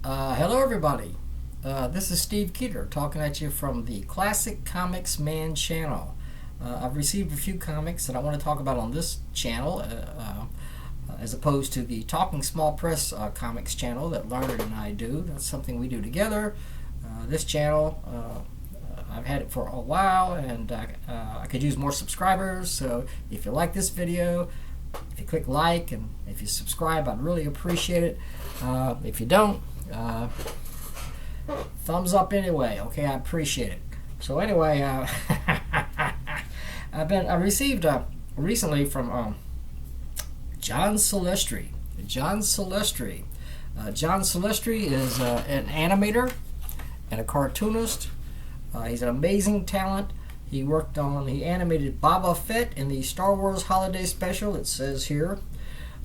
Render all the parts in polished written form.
Hello everybody, this is Steve Keeter talking at you from the Classic Comics Man channel. I've received a few comics that I want to talk about on this channel as opposed to the Talking Small Press comics channel that Leonard and I do. That's something we do together. This channel, I've had it for a while and I could use more subscribers, so if you like this video, if you click like and if you subscribe, I'd really appreciate it. If you don't, thumbs up anyway. Okay, I appreciate it. So anyway, I received recently from John Celestri. John Celestri. John Celestri is an animator and a cartoonist. He's an amazing talent. He animated Boba Fett in the Star Wars Holiday Special, it says here.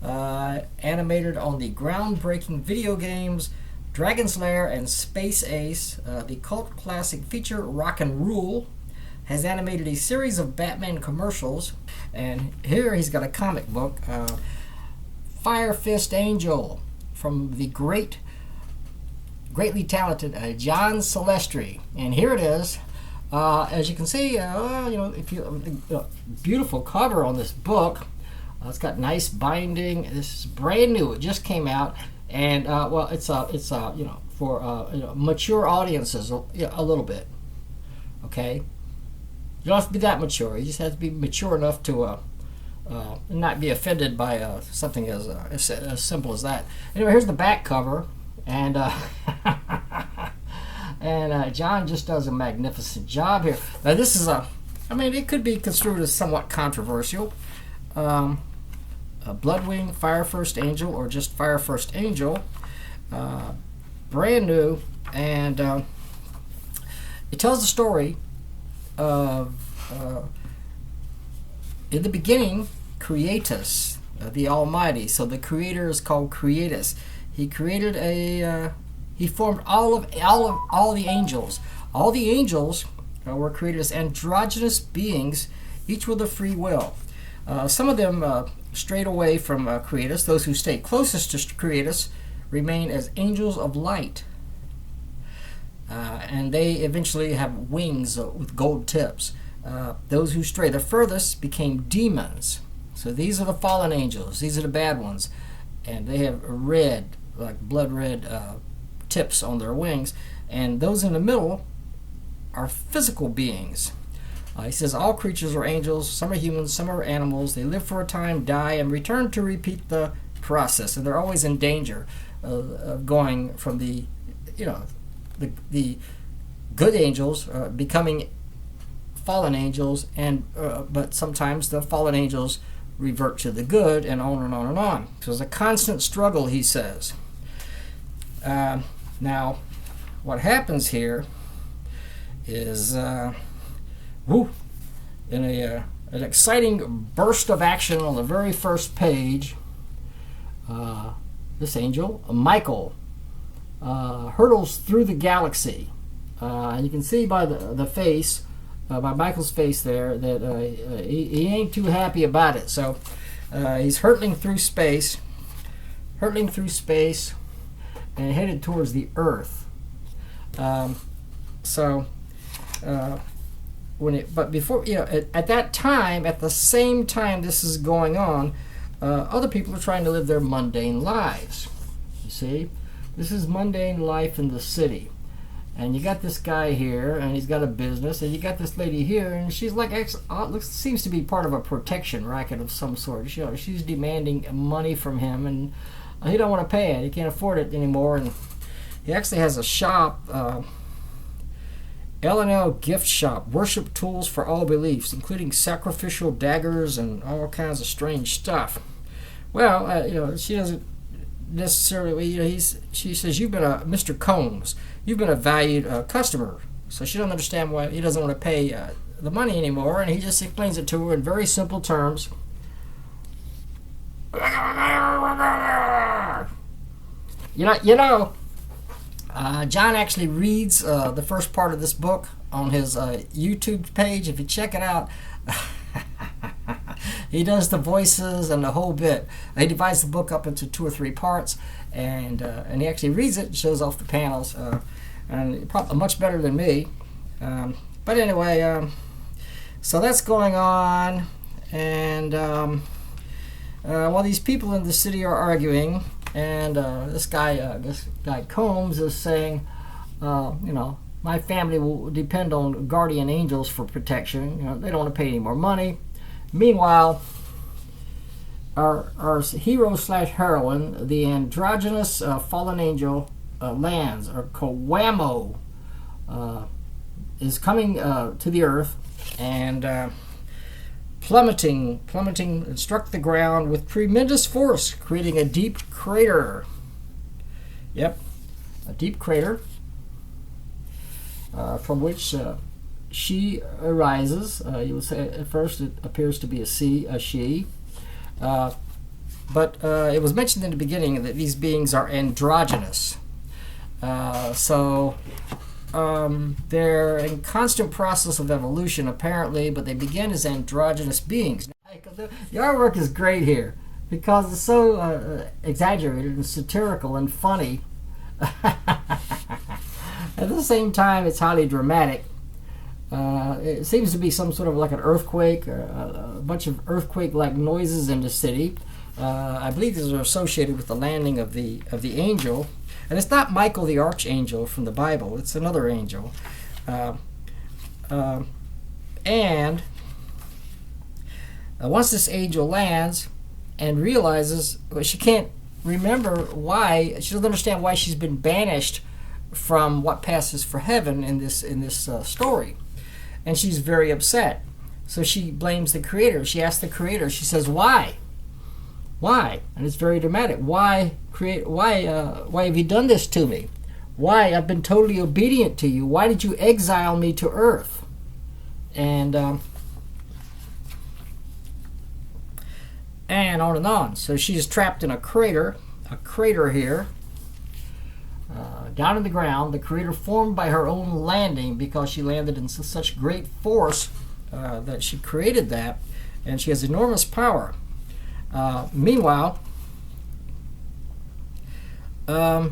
Animated on the groundbreaking video games Dragon's Lair and Space Ace, the cult classic feature Rock and Rule, has animated a series of Batman commercials, and here he's got a comic book, Fire Fist Angel, from the greatly talented John Celestri, and here it is. As you can see, beautiful cover on this book. It's got nice binding. This is brand new. It just came out, and well, it's for mature audiences a little bit. Okay, you don't have to be that mature. You just have to be mature enough to not be offended by something as simple as that. Anyway, here's the back cover, and and John just does a magnificent job here. Now this is it could be construed as somewhat controversial. Bloodwing Fire First Angel, or just Fire First Angel, brand new, and it tells the story of in the beginning Creatus, the Almighty. So the creator is called Creatus. He created he formed all the angels. All the angels were created as androgynous beings, each with a free will. Some of them strayed away from Creatus. Those who stayed closest to Creatus remain as angels of light. And they eventually have wings with gold tips. Those who stray the furthest became demons. So these are the fallen angels. These are the bad ones. And they have red, like blood red tips on their wings. And those in the middle are physical beings. He says all creatures are angels, some are humans, some are animals. They live for a time, die, and return to repeat the process. And they're always in danger of going from the good angels becoming fallen angels, and but sometimes the fallen angels revert to the good, and on and on and on. So it's a constant struggle, he says. Now, what happens here is in an exciting burst of action on the very first page, this angel, Michael, hurtles through the galaxy. And you can see by the face, by Michael's face there, that he ain't too happy about it. So he's hurtling through space, and headed towards the Earth. But before, at that time, at the same time this is going on, other people are trying to live their mundane lives. You see, this is mundane life in the city, and you got this guy here, and he's got a business, and you got this lady here, and she's like, seems to be part of a protection racket of some sort. She's demanding money from him, and he don't want to pay it. He can't afford it anymore, and he actually has a shop. L&L Gift Shop, worship tools for all beliefs, including sacrificial daggers and all kinds of strange stuff. Well, she doesn't necessarily, she says, you've been Mr. Combs, you've been a valued customer. So she doesn't understand why he doesn't want to pay the money anymore, and he just explains it to her in very simple terms. John actually reads the first part of this book on his YouTube page. If you check it out, He does the voices and the whole bit. He divides the book up into 2 or 3 parts, and he actually reads it and shows off the panels, and probably much better than me. But anyway, so that's going on, and while these people in the city are arguing, and this guy Combs is saying, my family will depend on guardian angels for protection. They don't want to pay any more money. Meanwhile, our hero / heroine, the androgynous fallen angel lands, or Coamo, is coming to the earth and plummeting and struck the ground with tremendous force, creating a deep crater. Yep, a deep crater from which she arises. You would say at first it appears to be a she. But it was mentioned in the beginning that these beings are androgynous. So they're in constant process of evolution, apparently, but they begin as androgynous beings. The artwork is great here because it's so exaggerated and satirical and funny. At the same time, it's highly dramatic. It seems to be some sort of like an earthquake, a bunch of earthquake-like noises in the city. I believe these are associated with the landing of the angel. And it's not Michael the archangel from the Bible. It's another angel. And once this angel lands and realizes, she can't remember why, she doesn't understand why she's been banished from what passes for heaven in this story. And she's very upset. So she blames the Creator. She asks the Creator, she says, why? Why? And it's very dramatic. Why have you done this to me? Why? I've been totally obedient to you. Why did you exile me to earth? And on and on. So she's trapped in a crater here, down in the ground. The crater formed by her own landing because she landed in such great force that she created that, and she has enormous power. Meanwhile, a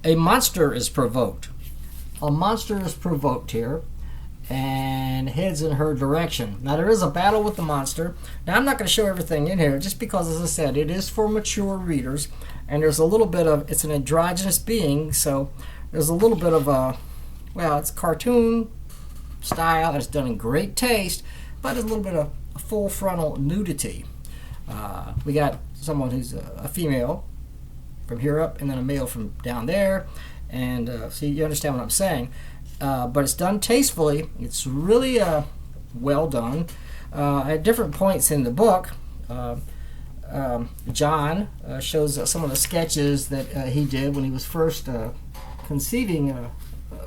monster is provoked. A monster is provoked here and heads in her direction. Now, there is a battle with the monster. Now, I'm not going to show everything in here just because, as I said, it is for mature readers, and there's a little bit of, it's an androgynous being, so there's a little bit of it's cartoon style. It's done in great taste, but there's a little bit of full frontal nudity. We got someone who's a female from here up, and then a male from down there, and so you understand what I'm saying. But it's done tastefully. It's really well done. At different points in the book, John shows some of the sketches that he did when he was first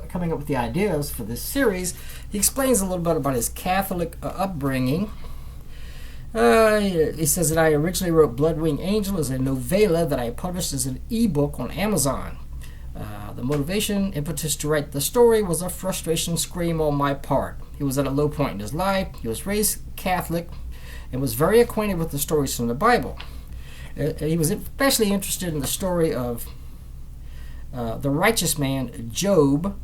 coming up with the ideas for this series. He explains a little bit about his Catholic upbringing. He says that I originally wrote Bloodwing Angel as a novella that I published as an ebook on Amazon. The motivation, impetus to write the story was a frustration scream on my part. He was at a low point in his life. He was raised Catholic and was very acquainted with the stories from the Bible. He was especially interested in the story of the righteous man Job,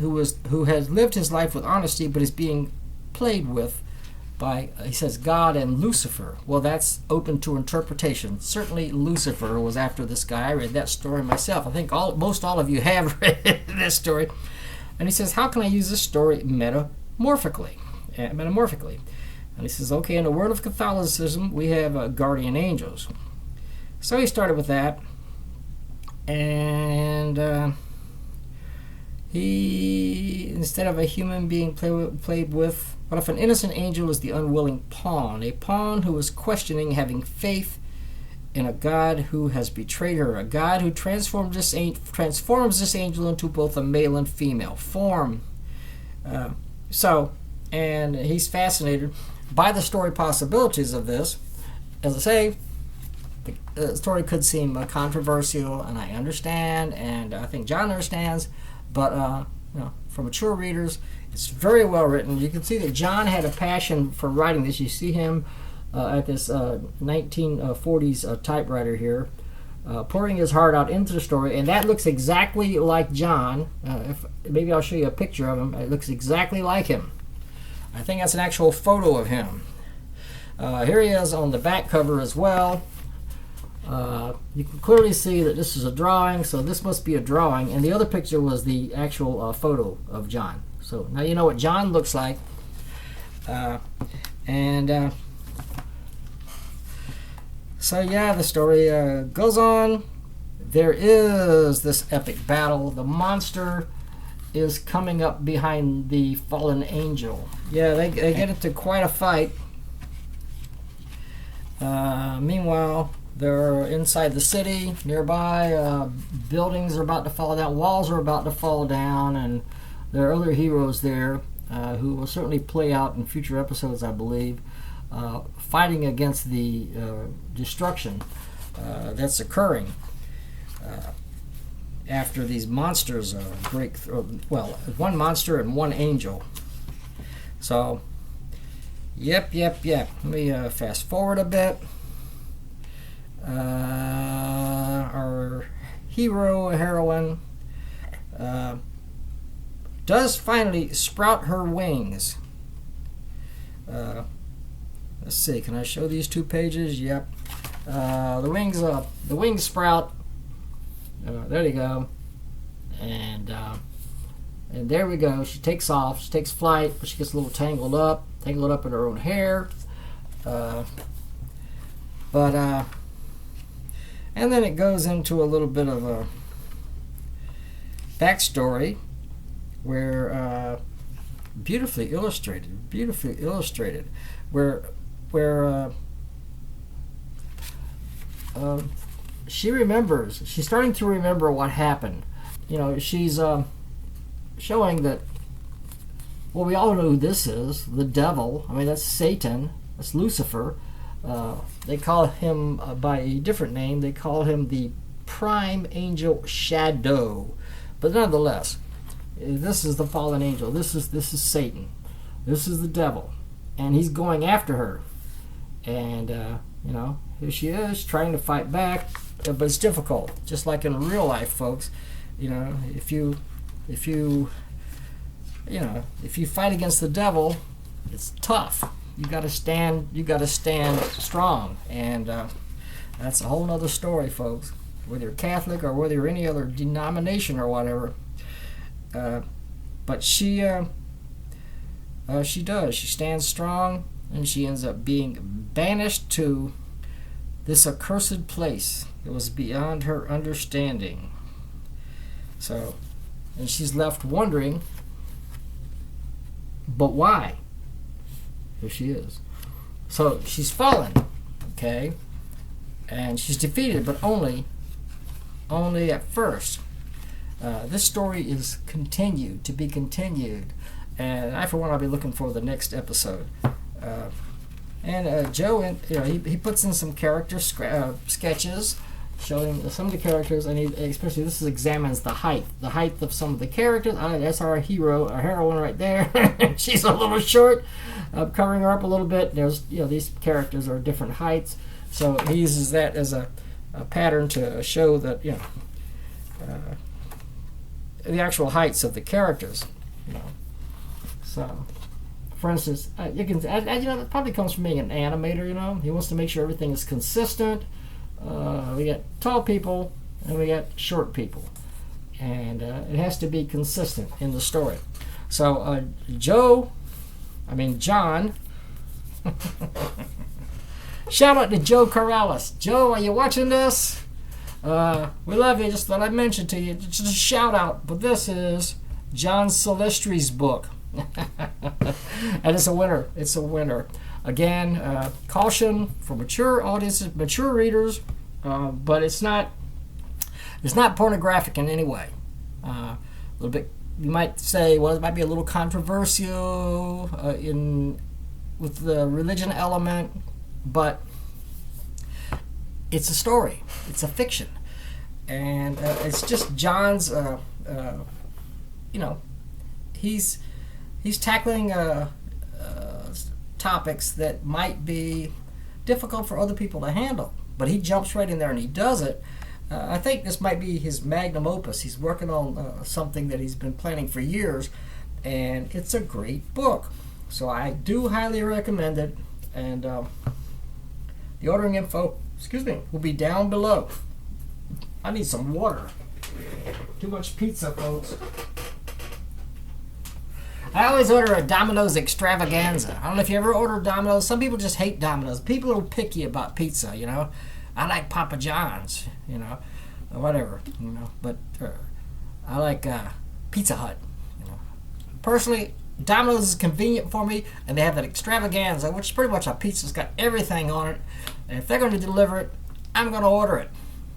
who has lived his life with honesty but is being played with by, he says, God and Lucifer. Well, that's open to interpretation. Certainly Lucifer was after this guy. I read that story myself. I think most all of you have read this story. And he says, how can I use this story metamorphically? And he says, okay, in the world of Catholicism, we have guardian angels. So he started with that. And he, instead of a human being played with, what if an innocent angel is the unwilling pawn? A pawn who is questioning having faith in a God who has betrayed her. A God who transforms this angel into both a male and female form. And he's fascinated by the story possibilities of this. As I say, the story could seem controversial, and I understand, and I think John understands, but for mature readers. It's very well written. You can see that John had a passion for writing this. You see him at this 1940s typewriter here, pouring his heart out into the story, and that looks exactly like John. Maybe I'll show you a picture of him. It looks exactly like him. I think that's an actual photo of him. Here he is on the back cover as well. You can clearly see that this is a drawing, so this must be a drawing, and the other picture was the actual photo of John. So now you know what John looks like. So yeah, the story goes on. There is this epic battle. The monster is coming up behind the fallen angel. Yeah, they get into quite a fight. Meanwhile, they're inside the city nearby. Buildings are about to fall down. Walls are about to fall down, and there are other heroes there who will certainly play out in future episodes, I believe, fighting against the destruction that's occurring after these monsters break through. Well, one monster and one angel. So, yep. Let me fast forward a bit. Our heroine does finally sprout her wings. Let's see, can I show these 2 pages? Yep. The wings sprout. There you go. And there we go. She takes off. She takes flight, but she gets a little tangled up in her own hair. And then it goes into a little bit of a backstory where beautifully illustrated, where she remembers. She's starting to remember what happened. She's showing that. Well, we all know who this is. The devil. I mean, that's Satan. That's Lucifer. They call him by a different name. They call him the prime angel shadow. But nonetheless, this is the fallen angel. This is Satan. This is the devil, and he's going after her. And here she is trying to fight back, but it's difficult. Just like in real life, folks. If you fight against the devil, it's tough. You got to stand strong, and that's a whole nother story, folks. Whether you're Catholic or whether you're any other denomination or whatever, but she does. She stands strong, and she ends up being banished to this accursed place. It was beyond her understanding. So, and she's left wondering, but why? Here she is. So she's fallen, okay, and she's defeated, but only at first. This story is to be continued, and I, for one, I'll be looking for the next episode. And Joe, he puts in some character sketches showing some of the characters, and especially this examines the height of some of the characters. That's our heroine right there. She's a little short. I'm covering her up a little bit. There's these characters are different heights, so he uses that as a pattern to show that the actual heights of the characters. So, for instance, you can it probably comes from being an animator. He wants to make sure everything is consistent. We got tall people and we got short people, and it has to be consistent in the story. So John. Shout out to Joe Corrales. Joe, are you watching this? We love you. Just thought I'd mention to you. Just a shout out. But this is John Celestri's book. And it's a winner. It's a winner. Again, caution for mature audiences, mature readers, but it's not pornographic in any way. A little bit, you might say, well, it might be a little controversial with the religion element, but it's a story. It's a fiction, and it's just John's, he's tackling topics that might be difficult for other people to handle, but he jumps right in there and he does it. I think this might be his magnum opus. He's working on something that he's been planning for years, and it's a great book. So I do highly recommend it, and the ordering info, will be down below. I need some water. Too much pizza, folks. I always order a Domino's extravaganza. I don't know if you ever order Domino's. Some people just hate Domino's. People are picky about pizza, you know. I like Papa John's, you know, or whatever, you know. But I like Pizza Hut, you know. Personally, Domino's is convenient for me, and they have that extravaganza, which is pretty much a pizza. It's got everything on it, and if they're going to deliver it, I'm going to order it.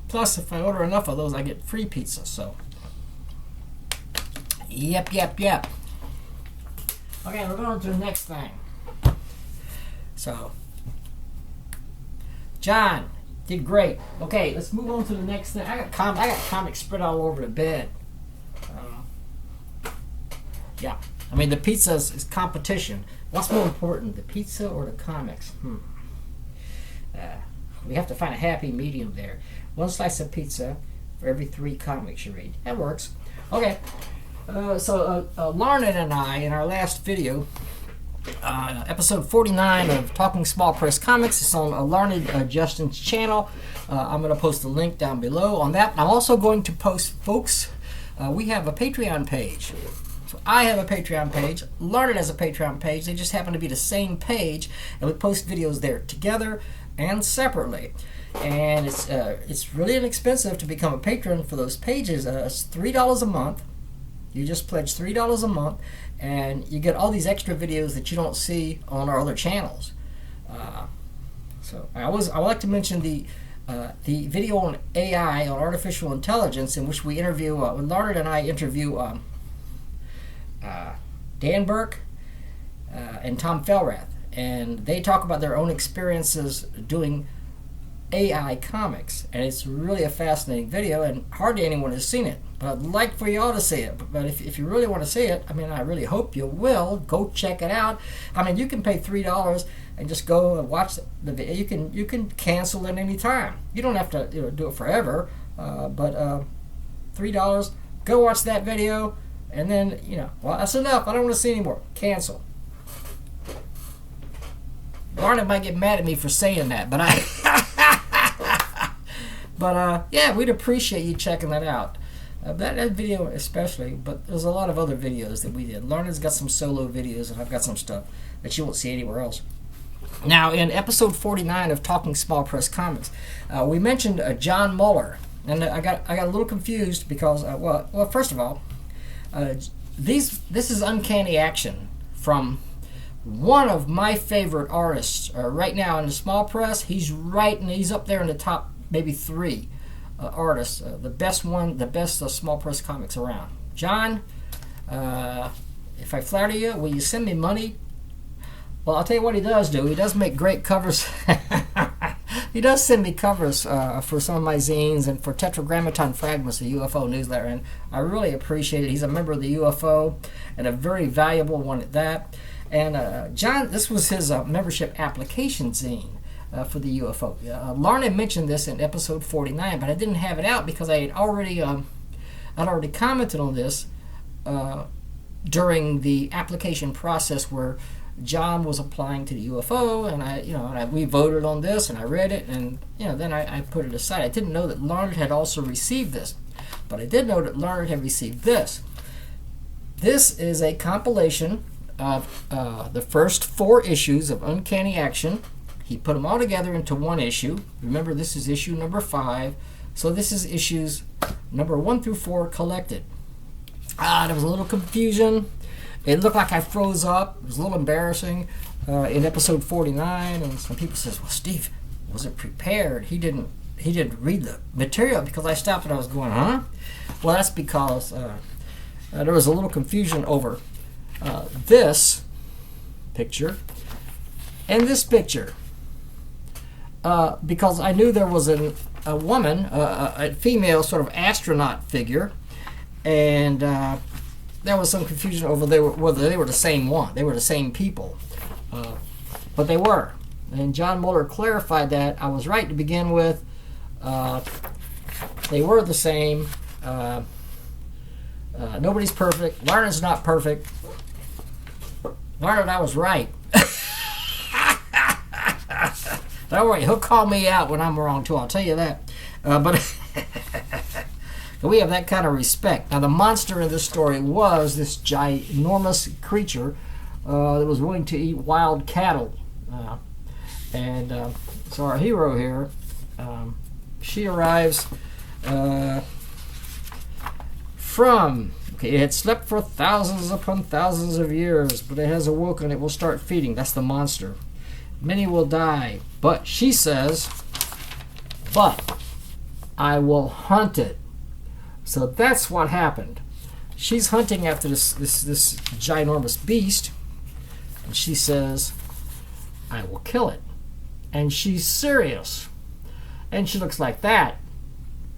Plus, if I order enough of those, I get free pizza. So, yep. Okay, we're going to the next thing. So, John did great. Okay, let's move on to the next thing. I got comics spread all over the bed. Yeah, I mean the pizza is competition. What's more important, the pizza or the comics? We have to find a happy medium there. 1 slice of pizza for every 3 comics you read. That works. Okay. So Lauren and I, in our last video, episode 49 of Talking Small Press Comics, it's on Larned Justin's channel. I'm going to post a link down below on that. I'm also going to post, folks, we have a Patreon page. So I have a Patreon page. Larned has a Patreon page. They just happen to be the same page, and we post videos there together and separately. And it's really inexpensive to become a patron for those pages. It's $3 a month. You just pledge $3 a month, and you get all these extra videos that you don't see on our other channels. So I like to mention the video on AI, on artificial intelligence, in which we interview, when Larned and I interview Dan Burke and Tom Felrath, and they talk about their own experiences doing AI comics, and it's really a fascinating video, and hardly anyone has seen it, but I'd like for you all to see it. But if you really want to see it, I mean, I really hope you will go check it out. I mean, you can pay $3 and just go and watch the video. You can cancel at any time. You don't have to do it forever, but $3, go watch that video, and then well, that's enough. I don't want to see anymore. Cancel. Barnett might get mad at me for saying that, but yeah, we'd appreciate you checking that out. That video especially, but there's a lot of other videos that we did. Larned's got some solo videos, and I've got some stuff that you won't see anywhere else. Now, in episode 49 of Talking Small Press Comics, we mentioned John Muller, and I got a little confused because, well, first of all, this is Uncanny Action from one of my favorite artists right now in the small press. He's up there in the top maybe 3 artists, the best small press comics around. John, if I flatter you, will you send me money? Well, I'll tell you what he does do. He does make great covers. He does send me covers for some of my zines and for Tetragrammaton Fragments, the UFO newsletter, and I really appreciate it. He's a member of the UFO, and a very valuable one at that. And John, this was his membership application zine for the UFO. Larned mentioned this in episode 49, but I didn't have it out because I had already commented on this during the application process where John was applying to the UFO, and we voted on this, and I read it, and then I put it aside. I didn't know that Larned had also received this, but I did know that Larned had received this. This is a compilation of the first 4 issues of Uncanny Action. He put them all together into one issue. Remember, this is issue number 5, so this is issues number 1 through 4 collected. There was a little confusion. It looked like I froze up. It was a little embarrassing in episode 49, and some people says, "Well, Steve wasn't prepared. He didn't read the material," because I stopped and I was going, "Huh?" Well, that's because there was a little confusion over this picture and this picture, because I knew there was a woman, a female sort of astronaut figure, and there was some confusion over whether they were the same one. They were the same people. But they were. And John Muller clarified that. I was right to begin with. They were the same. Nobody's perfect. Larned's not perfect. Larned, I was right. Don't worry, he'll call me out when I'm wrong too, I'll tell you that. But we have that kind of respect. Now the monster in this story was this ginormous creature that was willing to eat wild cattle. So our hero here, she arrives it had slept for thousands upon thousands of years, but it has awoken, it will start feeding. That's the monster. Many will die, but she says, but I will hunt it. So that's what happened. She's hunting after this ginormous beast, and she says, I will kill it. And she's serious. And she looks like that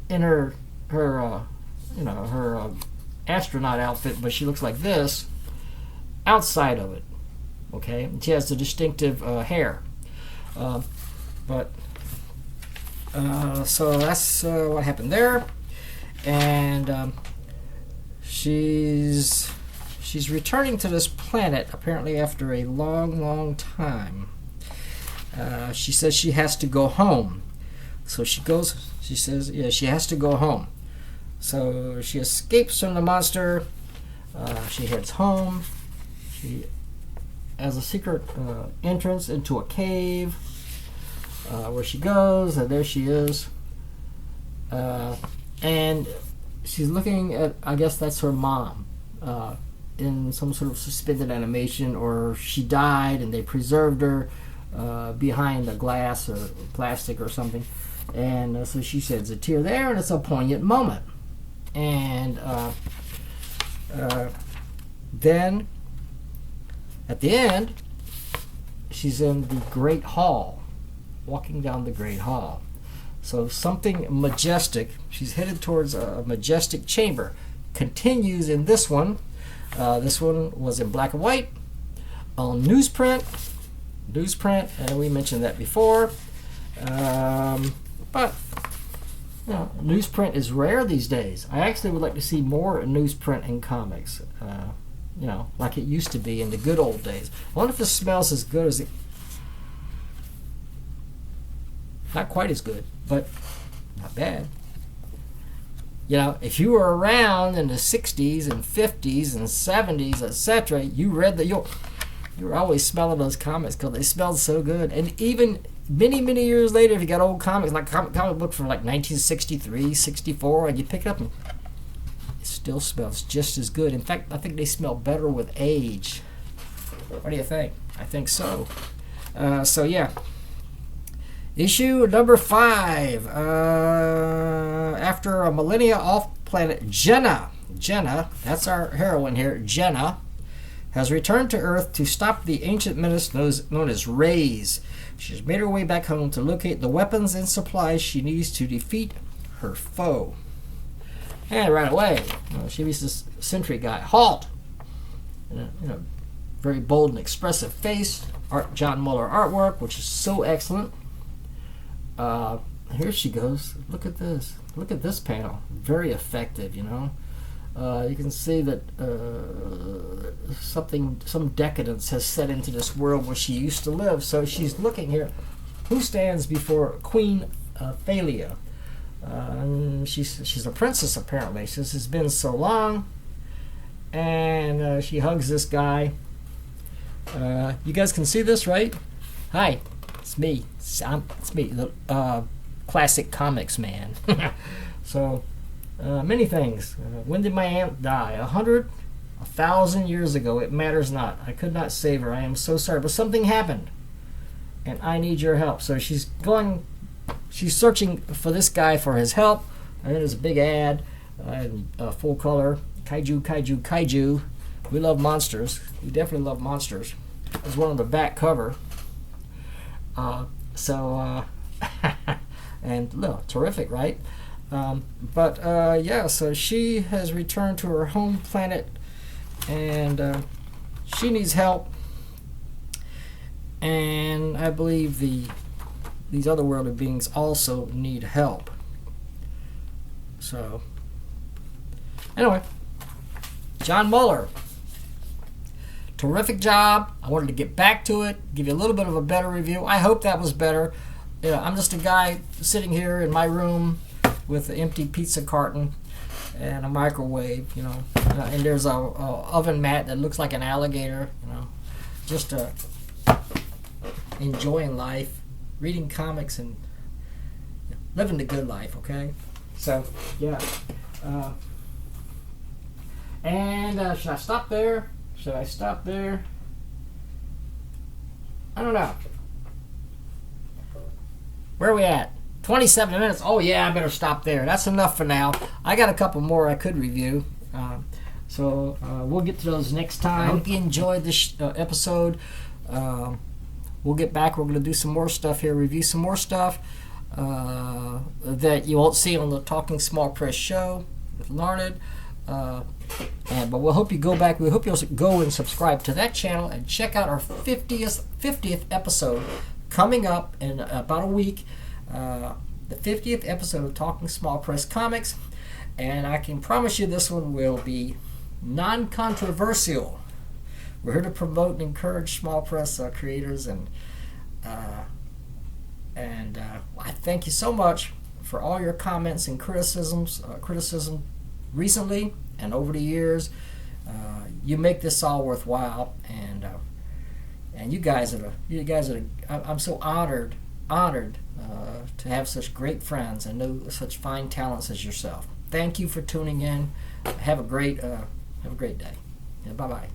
in her astronaut outfit, but she looks like this outside of it. Okay, and she has the distinctive hair. So that's what happened there. And she's returning to this planet apparently after a long time. She says she has to go home. So she says, yeah, she has to go home. So she escapes from the monster. She heads home. She has a secret entrance into a cave where she goes, and there she is. And she's looking at, I guess that's her mom, in some sort of suspended animation, or she died and they preserved her behind a glass or plastic or something. And so she sheds a tear there, and it's a poignant moment. And then at the end, she's in the Great Hall, walking down the Great Hall. So something majestic. She's headed towards a majestic chamber. Continues in this one. This one was in black and white on newsprint, and we mentioned that before. But you know, newsprint is rare these days. I actually would like to see more newsprint in comics. You know, like it used to be in the good old days. I wonder if it smells as good as it. Not quite as good, but not bad. You know, if you were around in the 60s and 50s and 70s, etc., you read you were always smelling those comics because they smelled so good. And even many years later, if you got old comics, like comic book from like 1963, 64, and you pick it up and it still smells just as good. In fact, I think they smell better with age. What do you think? I think so. So yeah. Issue number 5. After a millennia off planet, Jenna, that's our heroine here, Jenna, has returned to Earth to stop the ancient menace known as Rays. She's made her way back home to locate the weapons and supplies she needs to defeat her foe. And right away, she meets this sentry guy. Halt! Very bold and expressive face. John Muller artwork, which is so excellent. Here she goes. Look at this. Look at this panel. Very effective, you know. You can see that some decadence has set into this world where she used to live. So she's looking here. Who stands before Queen Thalia? She's a princess apparently. Since it's been so long, and she hugs this guy. You guys can see this, right? Hi, it's me. It's me, the classic comics man. So. Many things. When did my aunt die? 100? 1,000 years ago. It matters not. I could not save her. I am so sorry. But something happened. And I need your help. So she's searching for this guy for his help. And there's a big ad in full color. Kaiju. We love monsters. We definitely love monsters. There's one on the back cover. And look, terrific, right? Yeah, so she has returned to her home planet and she needs help. And I believe these other worldly beings also need help. So, anyway, John Muller. Terrific job. I wanted to get back to it, give you a little bit of a better review. I hope that was better. You know, I'm just a guy sitting here in my room with an empty pizza carton and a microwave, you know, and there's a oven mat that looks like an alligator, you know, just enjoying life, reading comics, and living the good life, okay? So, yeah. Should I stop there? Should I stop there? I don't know. Where are we at? 27 minutes. Oh, yeah, I better stop there. That's enough for now. I got a couple more I could review. So we'll get to those next time. I hope you enjoyed this episode. We'll get back. We're going to do some more stuff here, review some more stuff that you won't see on the Talking Small Press show with Larned. But we'll hope you go back. We hope you'll go and subscribe to that channel and check out our 50th episode coming up in about a week. The 50th episode of Talking Small Press Comics, and I can promise you this one will be non-controversial. We're here to promote and encourage small press creators, and I thank you so much for all your comments and criticism recently and over the years. You make this all worthwhile, and you guys are I'm so honored to have such great friends and know such fine talents as yourself. Thank you for tuning in. Have a great day. Bye bye.